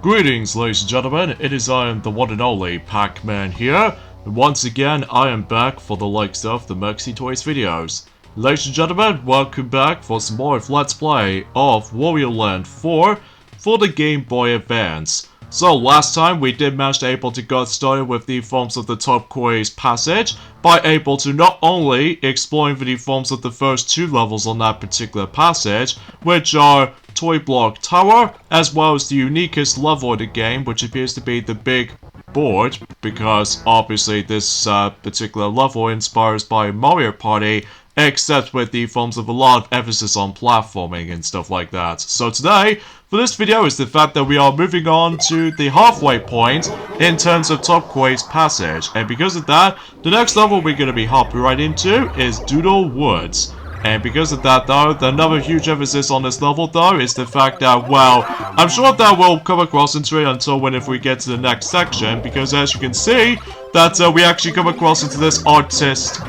Greetings, ladies and gentlemen, it is I am the one and only Pac-Man here, and once again I am back for the likes of the Merxy Toys videos. Ladies and gentlemen, welcome back for some more of Let's Play of Wario Land 4 for the Game Boy Advance. So last time we did manage to able to get started with the forms of the Topaz Passage by able to not only exploring the forms of the first two levels on that particular passage, which are Toy Block Tower, as well as the uniquest level of the game, which appears to be the big board, because obviously this particular level inspires by Mario Party, except with the forms of a lot of emphasis on platforming and stuff like that. So today, for this video, is the fact that we are moving on to the halfway point in terms of Topaz Passage, and because of that, the next level we're going to be hopping right into is Doodle Woods. And because of that though, another huge emphasis on this level though is the fact that, well, I'm sure that we'll come across into it until if we get to the next section, because as you can see, that we actually come across into this artist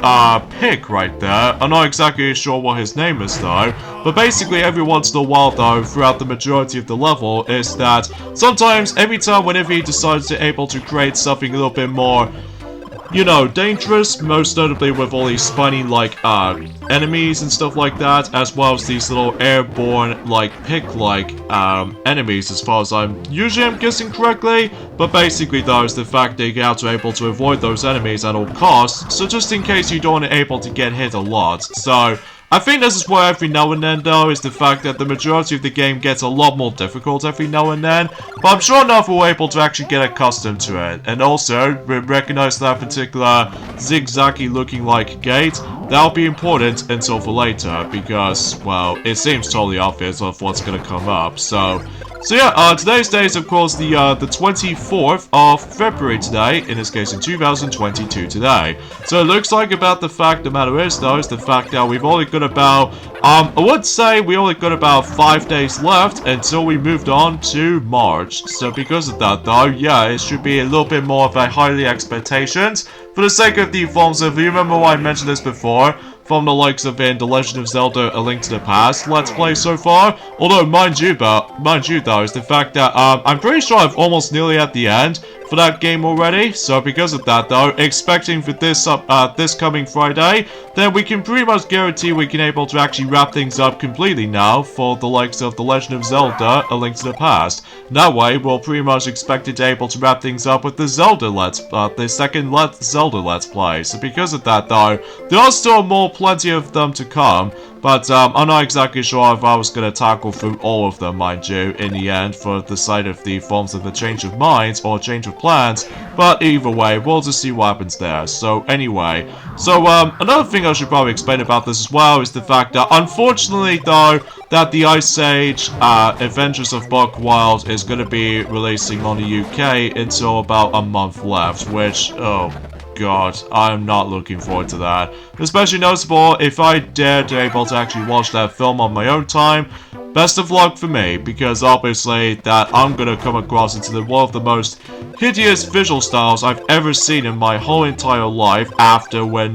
pick right there. I'm not exactly sure what his name is though, but basically every once in a while though, throughout the majority of the level, is that sometimes every time whenever he decides to able to create something a little bit more, you know, dangerous, most notably with all these spiny-like, enemies and stuff like that, as well as these little airborne, pick-like, enemies, as far as I'm guessing correctly, but basically, though, is the fact that you have to able to avoid those enemies at all costs, so just in case you don't able to get hit a lot, so I think this is where every now and then, though, is the fact that the majority of the game gets a lot more difficult every now and then, but I'm sure enough we're able to actually get accustomed to it. And also, we recognize that particular zigzaggy looking like gate. That'll be important until for later, because, well, it seems totally obvious of what's gonna come up, So yeah, today's day is of course the 24th of February today, in this case in 2022 today. So it looks like about the fact the matter is though, is the fact that we've only got about, I would say we only got about 5 days left until we moved on to March. So because of that though, yeah, it should be a little bit more of a highly expectations. For the sake of the forms of, you remember why I mentioned this before, from the likes of in The Legend of Zelda: A Link to the Past Let's Play so far. Although, mind you though, is the fact that I'm pretty sure I'm almost nearly at the end for that game already. So because of that though, expecting for this this coming Friday, then we can pretty much guarantee we can able to actually wrap things up completely now for the likes of The Legend of Zelda: A Link to the Past. That way, we'll pretty much expect it to able to wrap things up with the the second Zelda Let's Play. So because of that though, there are still plenty of them to come, but I'm not exactly sure if I was going to tackle through all of them, mind you, in the end, for the side of the forms of the change of minds or change of plans, but either way, we'll just see what happens there. So anyway, another thing I should probably explain about this as well is the fact that, unfortunately though, that the Ice Age Adventures of Buck Wild is going to be releasing on the UK until about a month left, which, oh God, I'm not looking forward to that. Especially noticeable if I dare to able to actually watch that film on my own time. Best of luck for me, because obviously that I'm gonna come across into one of the most hideous visual styles I've ever seen in my whole entire life after when,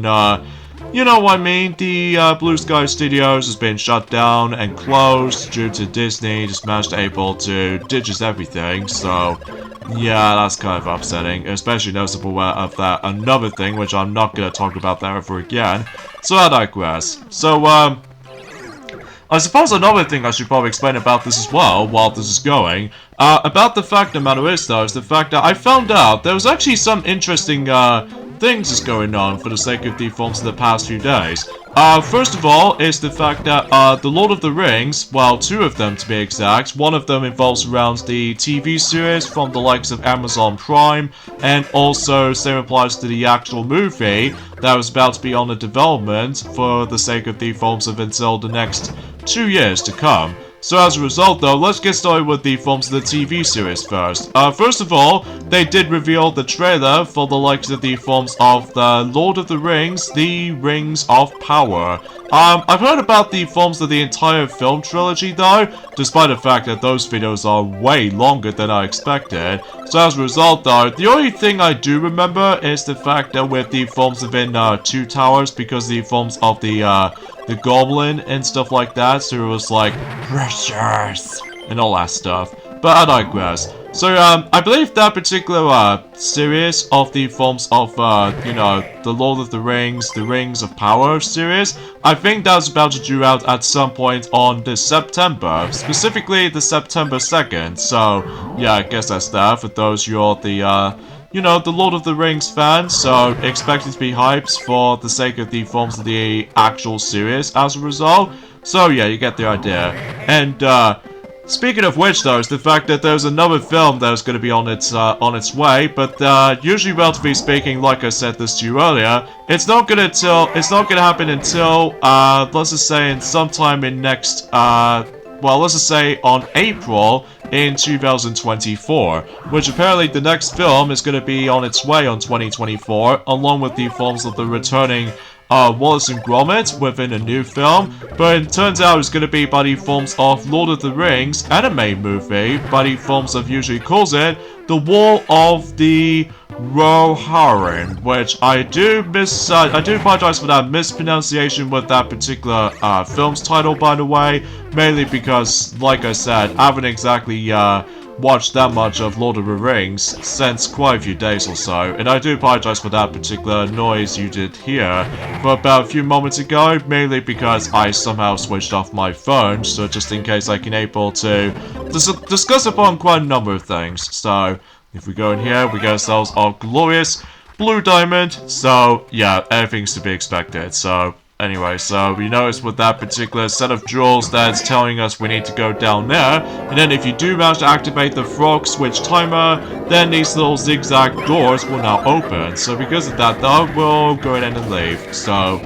you know what I mean, the Blue Sky Studios has been shut down and closed due to Disney just managed to able to ditch everything, so yeah, that's kind of upsetting, especially noticeable of that another thing, which I'm not going to talk about that ever again, so I digress. So, I suppose another thing I should probably explain about this as well, while this is going, about the fact the matter is though, is the fact that I found out there was actually some interesting, things is going on for the sake of the forms of the past few days. First of all, is the fact that, The Lord of the Rings, well, 2 of them to be exact, one of them involves around the TV series from the likes of Amazon Prime, and also same applies to the actual movie that was about to be on the development for the sake of the forms of until the next 2 years to come. So as a result though, let's get started with the forms of the TV series first. First of all, they did reveal the trailer for the likes of the forms of the Lord of the Rings, The Rings of Power. I've heard about the forms of the entire film trilogy though, despite the fact that those videos are way longer than I expected. So as a result though, the only thing I do remember is the fact that with the forms of in Two Towers, because the forms of the goblin and stuff like that, so it was like precious and all that stuff. But I digress. So, I believe that particular, series of the forms of, you know, the Lord of the Rings of Power series, I think that's about to due out at some point on this September, specifically the September 2nd, so, yeah, I guess that's that for those you're the, you know, the Lord of the Rings fans, so expect it to be hyped for the sake of the forms of the actual series as a result, so yeah, you get the idea, and, speaking of which, though, is the fact that there's another film that is going to be on its way, but usually, relatively speaking, like I said this to you earlier, it's not gonna happen until let's just say in sometime in next well, let's just say on April in 2024, which apparently the next film is going to be on its way on 2024, along with the films of the returning Wallace and Gromit within a new film, but it turns out it's going to be by the films of Lord of the Rings anime movie, by the films of usually calls it The Wall of the Rohirrim, which I do apologize for that mispronunciation with that particular film's title, by the way, mainly because, like I said, I haven't exactly watched that much of Lord of the Rings since quite a few days or so, and I do apologize for that particular noise you did hear for about a few moments ago, mainly because I somehow switched off my phone, so just in case I can able to discuss upon quite a number of things. So if we go in here, we get ourselves our glorious blue diamond, so yeah, everything's to be expected. So anyway, so we notice with that particular set of jewels that's telling us we need to go down there, and then if you do manage to activate the frog switch timer, then these little zigzag doors will now open. So because of that though, we'll go ahead and leave. So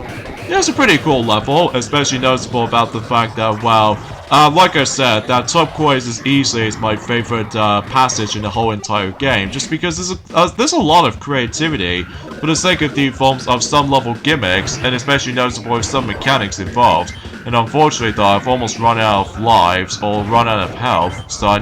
yeah, it's a pretty cool level, especially noticeable about the fact that, well, like I said, that top quiz is easily my favorite passage in the whole entire game, just because there's a lot of creativity for the sake of the forms of some level gimmicks, and especially noticeable with some mechanics involved. And unfortunately though, I've almost run out of lives, or run out of health, so I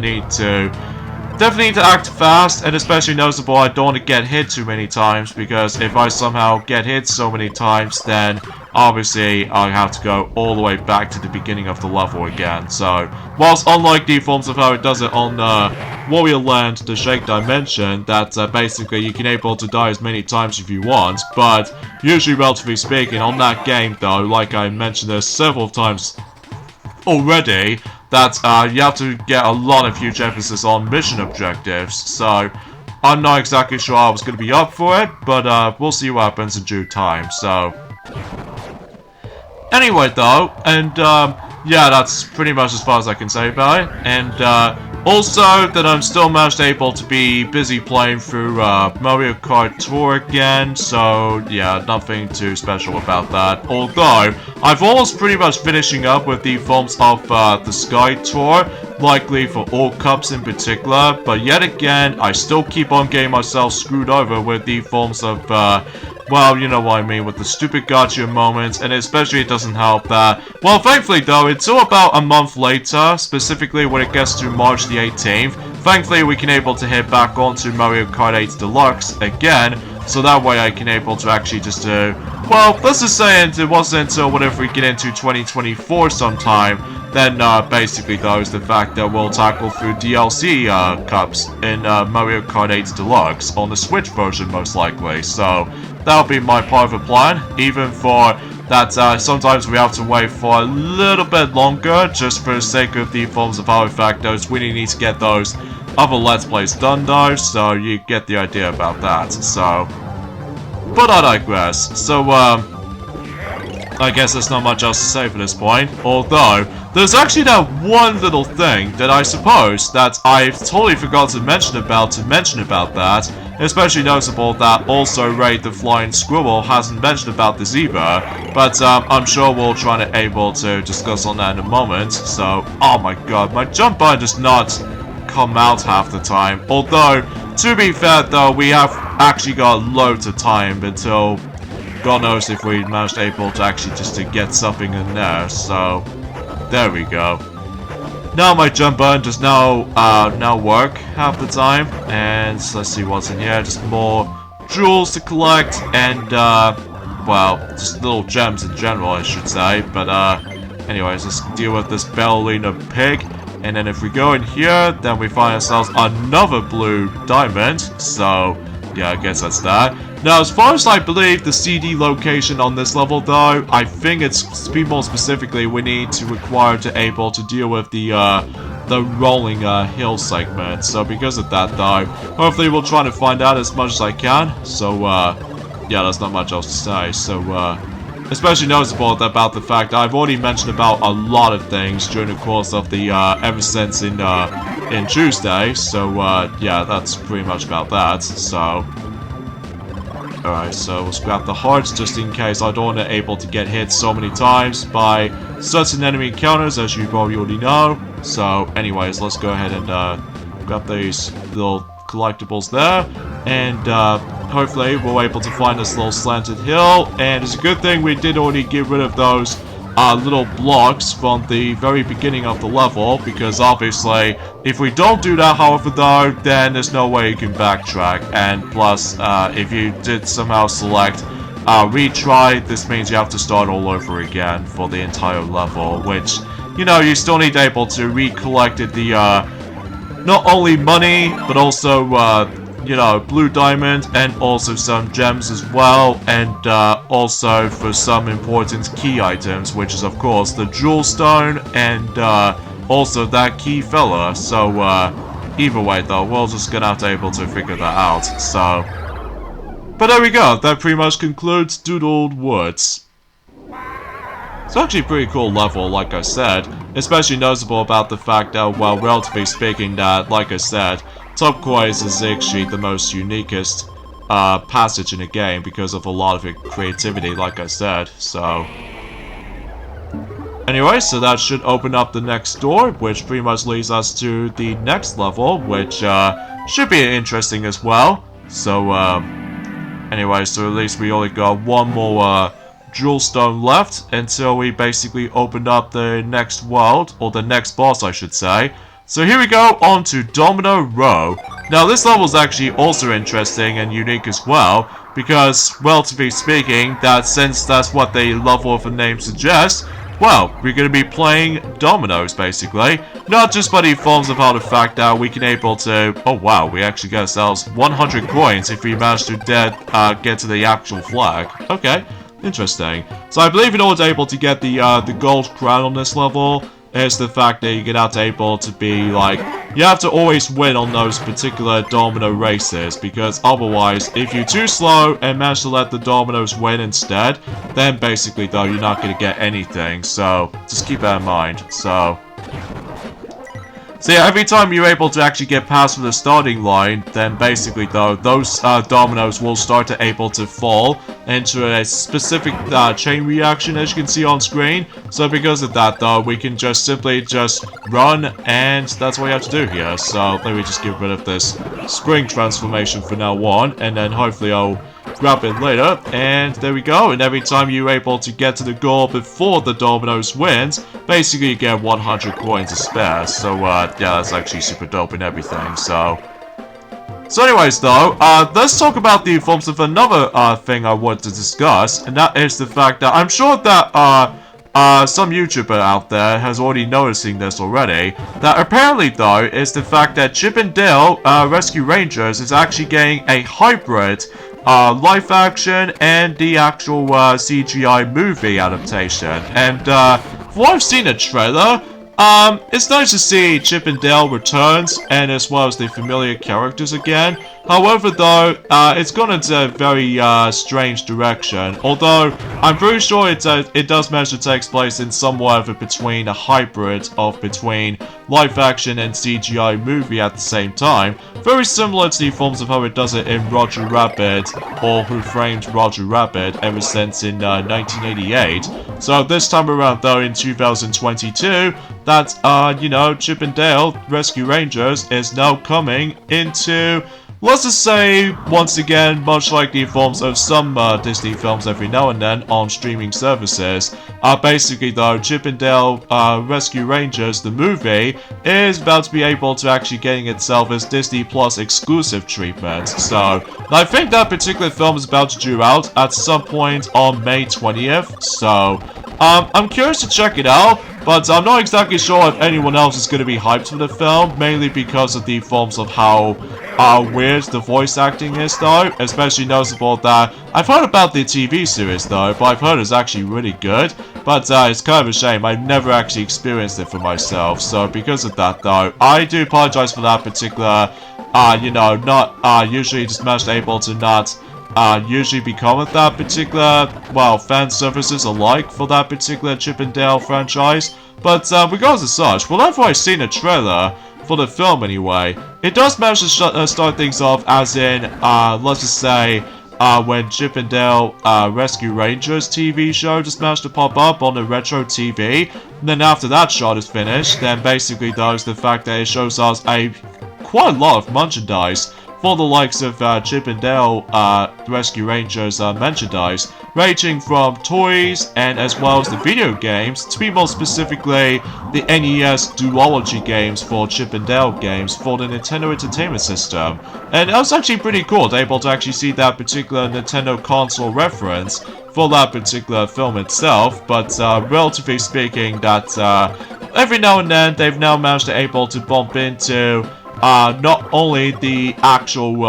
definitely need to act fast, and especially noticeable I don't want to get hit too many times, because if I somehow get hit so many times, then obviously I have to go all the way back to the beginning of the level again. So, whilst unlike the forms of how it does it on Wario Land, the Shake Dimension, that basically you can able to die as many times if you want, but usually relatively speaking on that game though, like I mentioned this several times already, that you have to get a lot of huge emphasis on mission objectives, so I'm not exactly sure I was going to be up for it, but we'll see what happens in due time. So anyway though, and yeah, that's pretty much as far as I can say about it, and also that I'm still managed able to be busy playing through Mario Kart Tour again, so yeah, nothing too special about that, although I've almost pretty much finishing up with the forms of the Sky Tour, likely for all cups in particular, but yet again, I still keep on getting myself screwed over with the forms of well, you know what I mean, with the stupid gacha moments, and especially it doesn't help that, well, thankfully though, until about a month later, specifically when it gets to March the 18th, thankfully we can able to hit back onto Mario Kart 8 Deluxe again, so that way I can able to actually just do, well, let's just say it wasn't until whenever we get into 2024 sometime, then basically though is the fact that we'll tackle through DLC cups in Mario Kart 8 Deluxe on the Switch version most likely, so that'll be my part of the plan, even for that sometimes we have to wait for a little bit longer, just for the sake of the forms of how factors, we need to get those other Let's Plays done though, so you get the idea about that, so, but I digress. So, I guess there's not much else to say for this point, although, there's actually that one little thing that I suppose that I've totally forgot to mention about that, especially noticeable that also Ray the Flying Squirrel hasn't mentioned about this either, but I'm sure we'll try to able to discuss on that in a moment, so, oh my god, my jump button does not come out half the time, although, to be fair though, we have actually got loads of time until God knows if we managed able to actually just to get something in there, so there we go. Now my jump button does now work half the time, and let's see what's in here. Just more jewels to collect, and well, just little gems in general, I should say. But anyways, let's deal with this ballerina pig. And then if we go in here, then we find ourselves another blue diamond. So, yeah, I guess that's that. Now, as far as I believe the CD location on this level, though, I think it's, to be more specifically, we need to require to able to deal with the rolling hill segment. So because of that, though, hopefully we'll try to find out as much as I can. So, yeah, there's not much else to say. So, especially noticeable about the fact that I've already mentioned about a lot of things during the course of the, ever since in Tuesday. So, yeah, that's pretty much about that. So, alright, so we'll grab the hearts just in case I don't want to able to get hit so many times by certain enemy encounters, as you probably already know. So, anyways, let's go ahead and grab these little collectibles there, and hopefully we're able to find this little slanted hill. And it's a good thing we did already get rid of those little blocks from the very beginning of the level, because obviously if we don't do that, however, though, then there's no way you can backtrack. And plus, if you did somehow select retry, this means you have to start all over again for the entire level, which, you know, you still need to able to recollect the not only money, but also you know, blue diamond, and also some gems as well, and also for some important key items, which is of course the jewel stone and also that key fella. So either way though, we're just gonna have to able to figure that out. So, but there we go, that pretty much concludes Doodle Woods. It's actually a pretty cool level, like I said, especially noticeable about the fact that, well, relatively speaking, that, like I said, Turquoise is actually the most uniquest passage in the game because of a lot of creativity, like I said. So, anyway, so that should open up the next door, which pretty much leads us to the next level, which should be interesting as well. So, anyway, so at least we only got one more jewel stone left until we basically opened up the next world, or the next boss, I should say. So here we go, on to Domino Row. Now this level is actually also interesting and unique as well, because, relatively speaking, that since that's what the level of the name suggests, well, we're going to be playing dominoes, basically. Not just by the forms of how the fact that we can able to, oh wow, we actually get ourselves 100 coins if we manage to get to the actual flag. Okay, interesting. So I believe in order to able to get the gold crown on this level, is the fact that you're not able to be like, you have to always win on those particular domino races, because otherwise, if you're too slow and manage to let the dominoes win instead, then basically though, you're not going to get anything. So just keep that in mind. So yeah, every time you're able to actually get past the starting line, then basically though, those dominoes will start to able to fall into a specific chain reaction, as you can see on screen. So because of that though, we can just simply just run, and that's what you have to do here. So let me just get rid of this spring transformation for now on, and then hopefully I'll grab it later. And there we go, and every time you're able to get to the goal before the dominoes wins, basically you get 100 coins to spare. So yeah, that's actually super dope and everything. So anyways though, let's talk about the forms of another thing I want to discuss, and that is the fact that I'm sure that some YouTuber out there has already noticing this already, that apparently though is the fact that Chip and Dale Rescue Rangers is actually getting a hybrid live action and the actual CGI movie adaptation. And from what I've seen a trailer, it's nice to see Chip and Dale returns, and as well as the familiar characters again. However though, it's gone into a very strange direction, although I'm pretty sure it does manage to take place in somewhat of a hybrid of between live action and CGI movie at the same time, very similar to the forms of how it does it in Roger Rabbit, or Who Framed Roger Rabbit, ever since in 1988. So this time around though, in 2022, that, you know, Chip and Dale Rescue Rangers is now coming into, let's just say, once again, much like the forms of some Disney films every now and then on streaming services, basically though, Chip and Dale Rescue Rangers, the movie, is about to be able to actually getting itself as Disney Plus exclusive treatment. So, I think that particular film is about to due out at some point on May 20th, so I'm curious to check it out. But I'm not exactly sure if anyone else is going to be hyped for the film, mainly because of the forms of how weird the voice acting is, though. Especially noticeable that I've heard about the TV series, though, but I've heard it's actually really good. But it's kind of a shame. I've never actually experienced it for myself. So because of that, though, I do apologize for that particular, you know, not usually just managed able to not usually become with that particular, well, fan services alike for that particular Chip and Dale franchise. But regardless of such, whenever I've seen a trailer for the film anyway, it does manage to start things off as in, let's just say, when Chip and Dale Rescue Rangers TV show just managed to pop up on the retro TV. And then after that shot is finished, then basically there's the fact that it shows us quite a lot of merchandise for the likes of Chip and Dale Rescue Rangers merchandise, ranging from toys and as well as the video games, to be more specifically the NES duology games for Chip and Dale games for the Nintendo Entertainment System. And that was actually pretty cool, able to actually see that particular Nintendo console reference for that particular film itself, but relatively speaking, that every now and then they've now managed to able to bump into not only the actual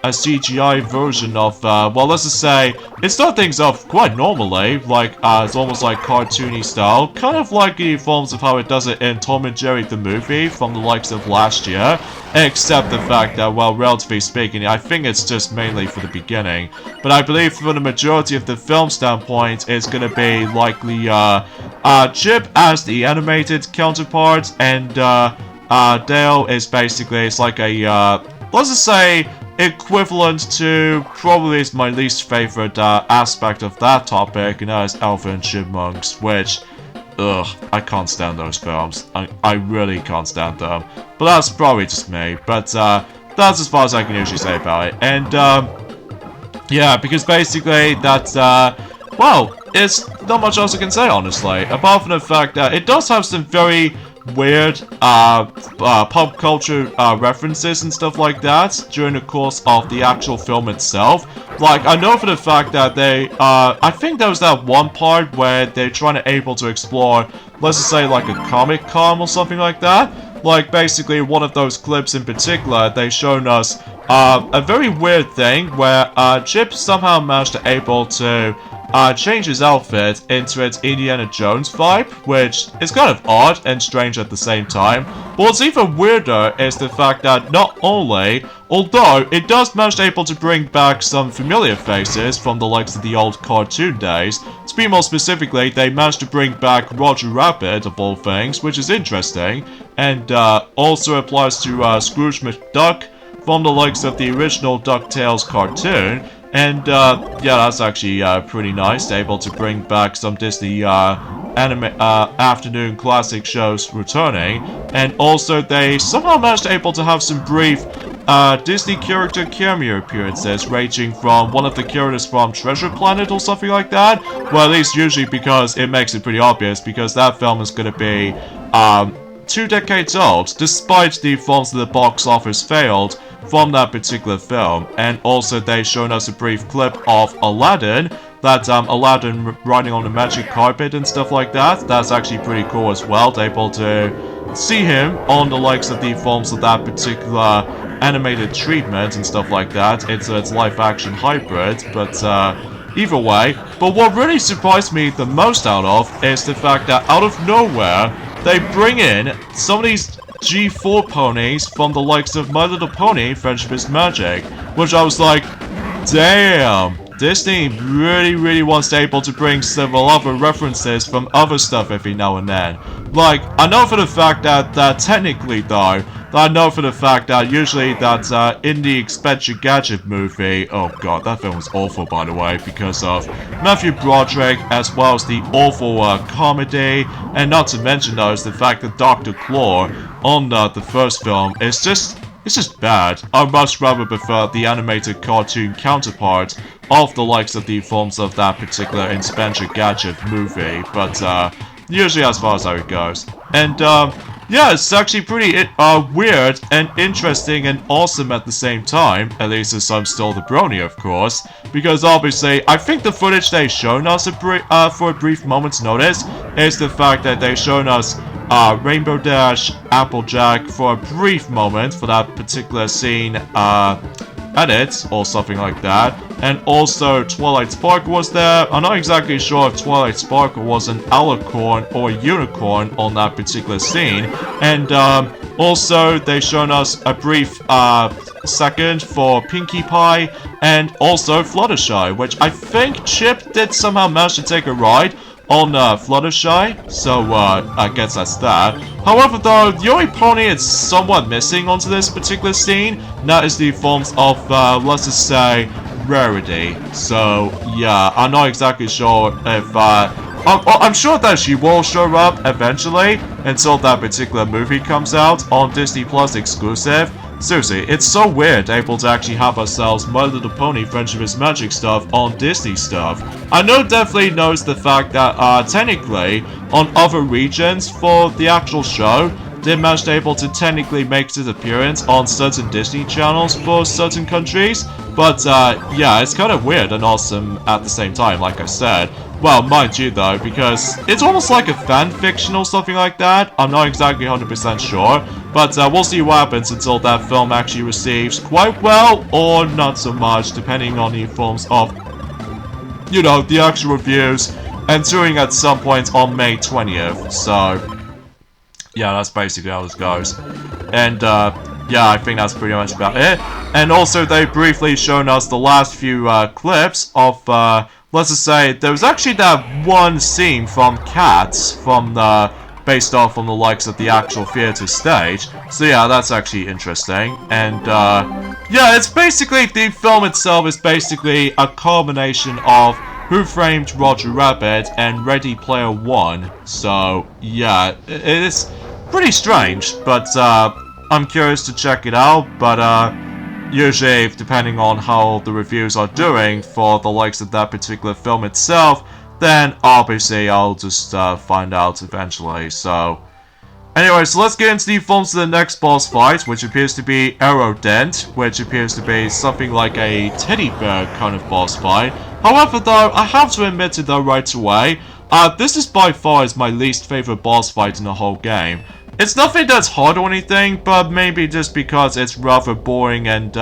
a CGI version of, well, let's just say, it started things off quite normally, like, it's almost like cartoony style, kind of like the forms of how it does it in Tom and Jerry the movie from the likes of last year, except the fact that, well, relatively speaking, I think it's just mainly for the beginning, but I believe for the majority of the film standpoint, it's gonna be likely, Chip as the animated counterpart, and, Dale is basically, it's like a, let's just say, equivalent to, probably is my least favorite aspect of that topic, and that is Alvin and Chipmunks, which, ugh, I can't stand those films. I really can't stand them. But that's probably just me, but that's as far as I can usually say about it. And, yeah, because basically that's, well, it's not much else I can say, honestly, apart from the fact that it does have some very weird pop culture references and stuff like that during the course of the actual film itself. Like, I know for the fact that they, I think there was that one part where they're trying to able to explore, let's just say like a Comic Con or something like that. Like, basically one of those clips in particular, they shown us a very weird thing where Chip somehow managed to able to change his outfit into its Indiana Jones vibe, which is kind of odd and strange at the same time. But what's even weirder is the fact that not only, although it does manage to able to bring back some familiar faces from the likes of the old cartoon days, to be more specifically, they managed to bring back Roger Rabbit, of all things, which is interesting, and also applies to Scrooge McDuck from the likes of the original DuckTales cartoon. And, yeah, that's actually, pretty nice, able to bring back some Disney, afternoon classic shows returning. And also, they somehow managed to able to have some brief, Disney character cameo appearances, ranging from one of the characters from Treasure Planet or something like that. Well, at least usually because it makes it pretty obvious, because that film is gonna be, 2 decades old, despite the films that the box office failed from that particular film. And also they shown us a brief clip of Aladdin, that Aladdin riding on the magic carpet and stuff like that. That's actually pretty cool as well, to able to see him on the likes of the films of that particular animated treatment and stuff like that. It's live action hybrid, but either way. But what really surprised me the most out of is the fact that out of nowhere they bring in some of these G4 ponies from the likes of My Little Pony, Friendship is Magic, which I was like, damn, Disney really wants to able to bring several other references from other stuff every now and then. Like, I know for the fact that technically though, I know for the fact that usually that in the Expensive Gadget movie, oh god, that film was awful by the way, because of Matthew Broderick, as well as the awful comedy, and not to mention though is the fact that Dr. Claw on the first film is just, it's just bad. I much rather prefer the animated cartoon counterpart of the likes of the forms of that particular Expensive Gadget movie, but usually as far as how it goes. And yeah, it's actually pretty weird and interesting and awesome at the same time. At least as I'm still the brony, of course. Because obviously, I think the footage they've shown us for a brief moment's notice is the fact that they've shown us Rainbow Dash, Applejack for a brief moment for that particular scene edit or something like that. And also Twilight Sparkle was there. I'm not exactly sure if Twilight Sparkle was an alicorn or a unicorn on that particular scene. And also they've shown us a brief second for Pinkie Pie and also Fluttershy, which I think Chip did somehow manage to take a ride on Fluttershy, so I guess that's that. However though, the only pony it's somewhat missing onto this particular scene, and that is the forms of, let's just say, Rarity. So, yeah, I'm not exactly sure if, I'm sure that she will show up eventually, until that particular movie comes out on Disney Plus exclusive. Seriously, it's so weird able to actually have ourselves My Little Pony Friendship is Magic stuff on Disney stuff. I know definitely knows the fact that technically on other regions for the actual show, they managed to able to technically make its appearance on certain Disney channels for certain countries. But yeah, it's kind of weird and awesome at the same time, like I said. Well, mind you though, because it's almost like a fan fiction or something like that. I'm not exactly 100% sure, but we'll see what happens until that film actually receives quite well or not so much, depending on the forms of, you know, the actual reviews, entering at some point on May 20th. So, yeah, that's basically how this goes. And, yeah, I think that's pretty much about it. And also, they've briefly shown us the last few clips of, let's just say, there was actually that one scene from Cats, from the, based off on the likes of the actual theater stage. So yeah, that's actually interesting. And, yeah, it's basically, the film itself is basically a combination of Who Framed Roger Rabbit and Ready Player One. So, yeah, it is pretty strange, but, I'm curious to check it out, but, usually, depending on how the reviews are doing for the likes of that particular film itself, then obviously I'll just find out eventually. So, anyway, so let's get into the forms of the next boss fight, which appears to be Aerodent, which appears to be something like a teddy bear kind of boss fight. However, though, I have to admit it though right away, this is by far is my least favorite boss fight in the whole game. It's nothing that's hard or anything, but maybe just because it's rather boring and,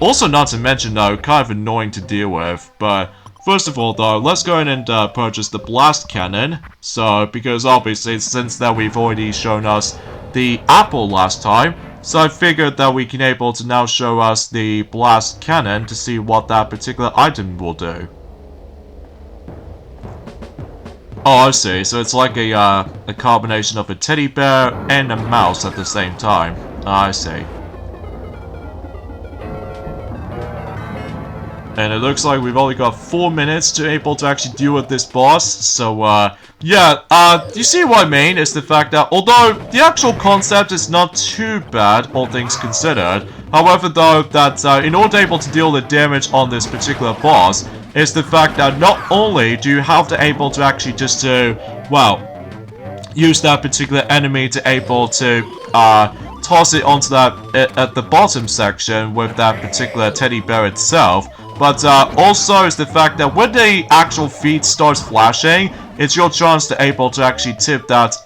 also not to mention though, kind of annoying to deal with. But, first of all though, let's go ahead and purchase the Blast Cannon. So, because obviously, since that we've already shown us the apple last time, so I figured that we can able to now show us the Blast Cannon to see what that particular item will do. Oh, I see. So it's like a combination of a teddy bear and a mouse at the same time. I see. And it looks like we've only got 4 minutes to able to actually deal with this boss. So, yeah, you see what I mean? Is the fact that although the actual concept is not too bad, all things considered, however, though, that in order able to deal the damage on this particular boss, is the fact that not only do you have to able to actually just to, well, use that particular enemy to able to toss it onto that at the bottom section with that particular teddy bear itself, but also is the fact that when the actual feed starts flashing, it's your chance to able to actually tip that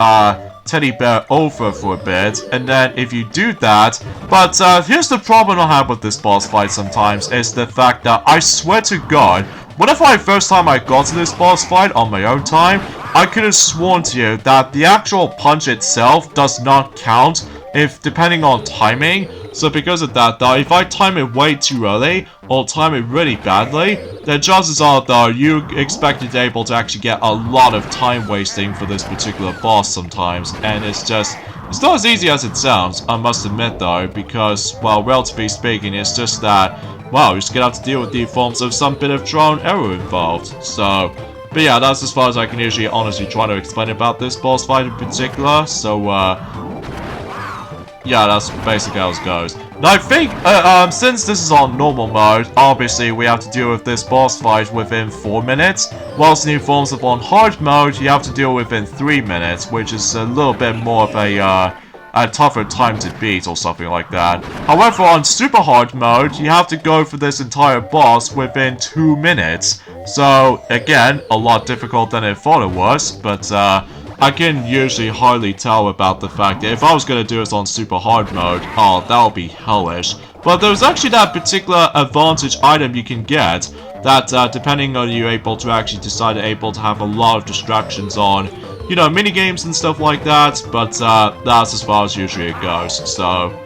teddy bear over for a bit, and then if you do that, but here's the problem I have with this boss fight sometimes, is the fact that I swear to God, whenever first time I got to this boss fight on my own time, I could have sworn to you that the actual punch itself does not count if depending on timing. So because of that though, if I time it way too early or time it really badly, then chances are though you expect to be able to actually get a lot of time wasting for this particular boss sometimes, and it's not as easy as it sounds, I must admit though, because, well, relatively speaking, it's just that, well, you're just gonna have to deal with the forms of some bit of trial and error involved. So, but yeah, that's as far as I can usually honestly try to explain about this boss fight in particular. So, yeah, that's basically how it goes. And I think, since this is on normal mode, obviously we have to deal with this boss fight within 4 minutes, whilst new forms of on hard mode, you have to deal within 3 minutes, which is a little bit more of a tougher time to beat or something like that. However, on super hard mode, you have to go for this entire boss within 2 minutes. So, again, a lot difficult than I thought it was, but I can usually hardly tell about the fact that if I was going to do this on super hard mode, oh, that would be hellish. But there's actually that particular advantage item you can get that, depending on you able to actually decide able to have a lot of distractions on, you know, minigames and stuff like that, but that's as far as usually it goes, so...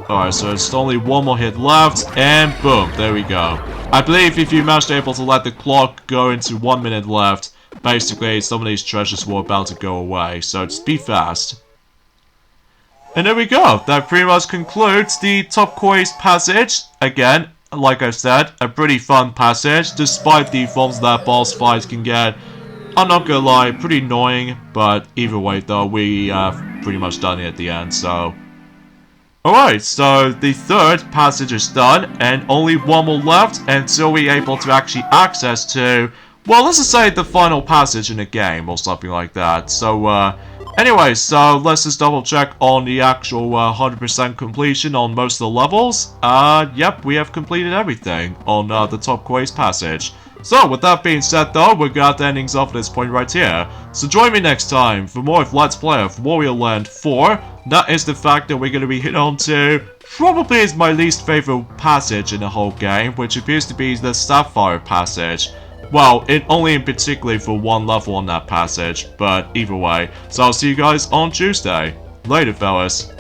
Alright, so it's only one more hit left, and boom, there we go. I believe if you manage to able to let the clock go into 1 minute left, basically some of these treasures were about to go away, so just be fast. And there we go, that pretty much concludes the Topaz Passage. Again, like I said, a pretty fun passage, despite the forms that boss fights can get. I'm not gonna lie, pretty annoying, but either way though, we pretty much done it at the end, so... Alright, so the third passage is done, and only one more left until we're able to actually access to, well, let's just say the final passage in the game, or something like that. So, anyway, so let's just double check on the actual 100% completion on most of the levels. Yep, we have completed everything on the Topaz Passage. So, with that being said though, we're gonna have the endings off this point right here. So join me next time for more of Let's Play of Wario Land 4. That is the fact that we're gonna be hit on to probably is my least favorite passage in the whole game, which appears to be the Sapphire Passage. Well, only in particular for one level on that passage, but either way. So I'll see you guys on Tuesday. Later, fellas.